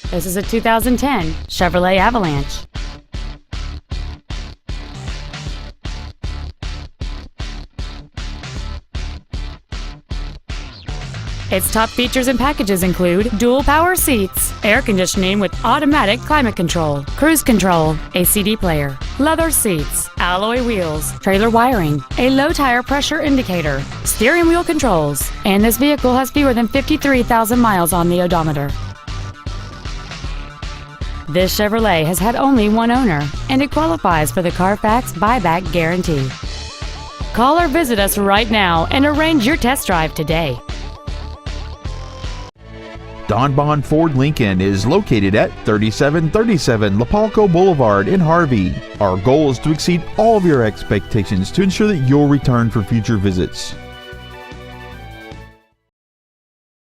This is a 2010 Chevrolet Avalanche. Its top features and packages include dual power seats, air conditioning with automatic climate control, cruise control, a CD player, leather seats, alloy wheels, trailer wiring, a low tire pressure indicator, steering wheel controls, and this vehicle has fewer than 53,000 miles on the odometer. This Chevrolet has had only one owner, and it qualifies for the Carfax buyback guarantee. Call or visit us right now and arrange your test drive today. Bohn Ford Lincoln is located at 3737 Lapalco Boulevard in Harvey. Our goal is to exceed all of your expectations to ensure that you'll return for future visits.